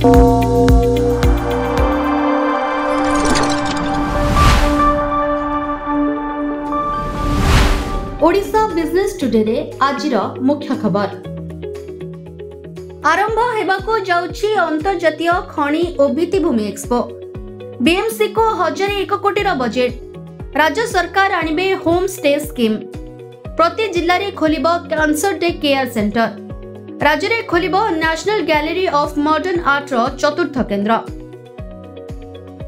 Odisha business today रे आजिर मुख्य खबर आरंभ हेबाको जाउछि अंतर्जातीय खणी और भित्तिभूमि एक्सपो। बीएमसी को 1001 कोटी बजेट। राज्य सरकार आणिबे होम स्टे स्कीम। प्रति जिल्ला रे खोलिबो कैंसर डे केयर सेंटर। राज्य रे खोलिबो national gallery of modern art रो चतुर्थ केंद्र।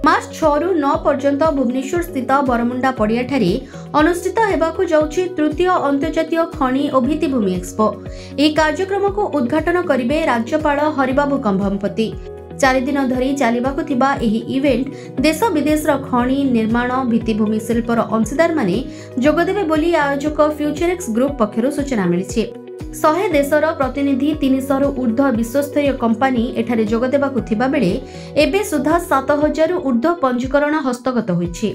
मार्च 6 रु 9 पर्यंत भुवनेश्वर स्थित बरमुंडा पड़िया ठारे अनुष्ठित हेबाकु जाउछि तृतीय अंतर्जातीय खणी और भित्तिभूमि एक्सपो। ଏହି କାର୍ଯ୍ୟକ୍ରମକୁ ଉଦ୍ଘାଟନ କରିବେ ରାଜ୍ୟପାଳ ହରିବାବୁ କମ୍ଭମପତି। 4 ଦିନ ଧରି ଚାଲିବାକୁ ଥିବା ଏହି ଇଭେଣ୍ଟ ଦେଶ ବିଦେଶର ଖଣି ନିର୍ମାଣ ଭିତ୍ତିଭୂମି ଶିଳ୍ପର ଅଂଶୀଦାର ମାନେ ଯୋଗଦେବେ ବୋଲି ଆୟୋଜକ ଫ୍ୟୁଚରଏକ୍ସ ଗ୍ରୁପ ପକ୍ଷରୁ ସୂଚନା ମିଳିଛି। 100 ଦେଶର ପ୍ରତିନିଧି 300 ରୁ ଊର୍ଦ୍ଧ୍ୱ ବିଶ୍ୱସ୍ତରୀୟ कंपनी ଏଠାରେ ଯୋଗଦେବାକୁ ଥିବା ବେଳେ ଏବେ ସୁଦ୍ଧା 7000 ରୁ ଊର୍ଦ୍ଧ୍ୱ ପଞ୍ଜୀକରଣ ହସ୍ତଗତ ହୋଇଛି।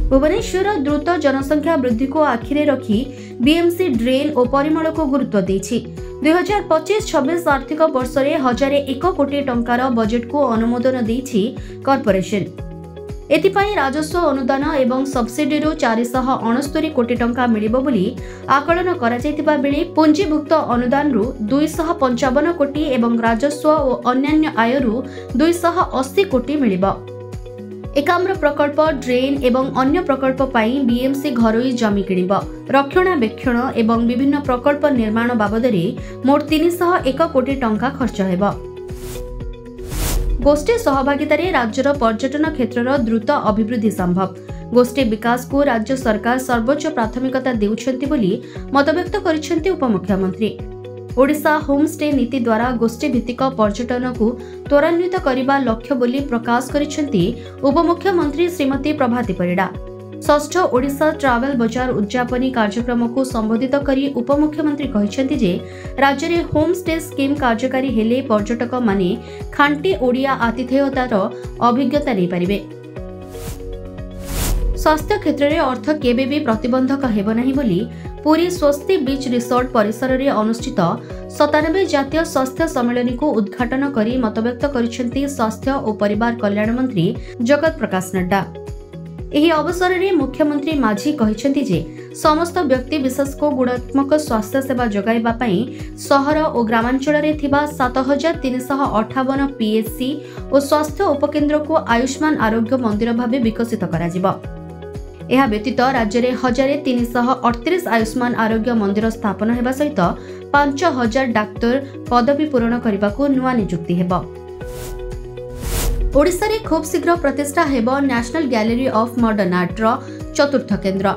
भुवनेश्वर द्रुत जनसंख्या वृद्धि को आखिरे रखी बीएमसी ड्रेन और परिमल को गुरुत्व देछि। 2025-26 आर्थिक वर्ष रे 1001 कोटी टंकार बजेट को अनुमोदन देछि कॉर्पोरेशन। एथिपाई राजस्व अनुदान एवं सब्सिडी रु 469 कोटी टंका मिलिबो बोली आकलन करा जायतिबा बेले पुंजीभुक्त अनुदान रु 255 कोटी एवं राजस्व और अन्य आय रु 280 कोटी मिलिबो। एकाम्र प्रकल्प ड्रेन एवं अन्य प्रकल्प पाई बीएमसी घरोई जमी किणिब। रक्षणाबेक्षण एवं विभिन्न प्रकल्प निर्माण बाबदरे मोट 301 कोटी टंका खर्च हेबो। गोष्ठी सहभागितारे राज्यर पर्यटन क्षेत्रर द्रुत अभिवृद्धि संभव। गोष्ठी विकास को राज्य सरकार सर्वोच्च प्राथमिकता देउछन्ति बोली मतव्यक्त करिसेंति उपमुख्यमंत्री। ओडिशा होम स्टे नीति द्वारा गोष्ठी भित्तिक पर्यटन को त्वरान्वित करने लक्ष्य बोली प्रकाश करिसेंति उपमुख्यमंत्री श्रीमती प्रभाती परिडा। षष्ठ ओडिशा ट्रावेल बजार उद्यापनी कार्यक्रम को संबोधित करी उपमुख्यमंत्री कहिसेंति जे राज्य रे होम स्टे स्कीम कार्यकारी हेले पर्यटक माने खांटी ओडिया आतिथेयतार अभिज्ञता नै पारिबे। स्वास्थ्य क्षेत्र में अर्थ केबे भी प्रतिबंधक हेब नाही बोली पुरी स्वस्ति बीच रिसोर्ट परिसर में अनुष्ठित 97 जातीय स्वास्थ्य सम्मेलन को उद्घाटन करी मतव्यक्त करिसेंति स्वास्थ्य और परिवार कल्याण मंत्री जगत प्रकाश नड्डा। एही अवसर में मुख्यमंत्री माझी कहिसेंति जे समस्त व्यक्ति विशेष को गुणात्मक स्वास्थ्य सेवा जोगाइबा पई सहर और ग्रामांचल रे थिबा 7358 पीएचसी और स्वास्थ्य उपकेंद्र को आयुष्मान आरोग्य मंदिर भावे विकसित करा जिवो। यह व्यतीत राज्य में 1338 आयुष्मान आरोग्य मंदिर स्थापन हेबा सहित 5000 डाक्तर पदवी पूरण करने को नुआ नियुक्ति हेबो। ओडिशा रे खूब शीघ्र प्रतिष्ठा हेबो national gallery of modern art रो चतुर्थ केंद्र।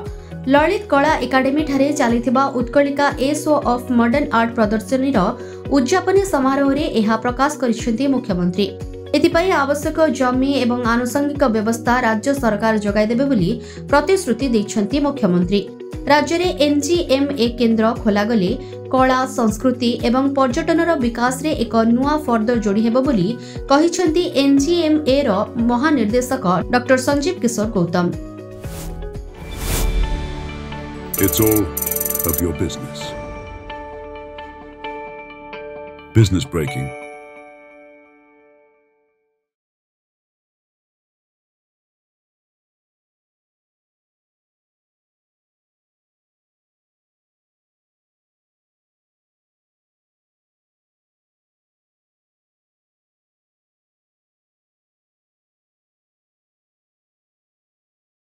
ललित कला एकाडेमी ठारे चलिथिबा Utkalika a show of modern art प्रदर्शनी रो उद्यापनी समारोह रे एहा प्रकाश करिसेंति मुख्यमंत्री। एथिपाई आवश्यक जमी एवं आनुषंगिक व्यवस्था राज्य सरकार जोगाई देबे बोली प्रतिश्रुति दैछंती मुख्यमंत्री। राज्य रे एनजीएमए केंद्र खोला गले कला संस्कृति एवं पर्यटनर विकास रे एक नुआ फर्द जोड़ी हेबो बोली कहिछंती एनजीएमए रो महानिर्देशक doctor Sanjeev Kishore Gautam. It's all of your business. Business breaking.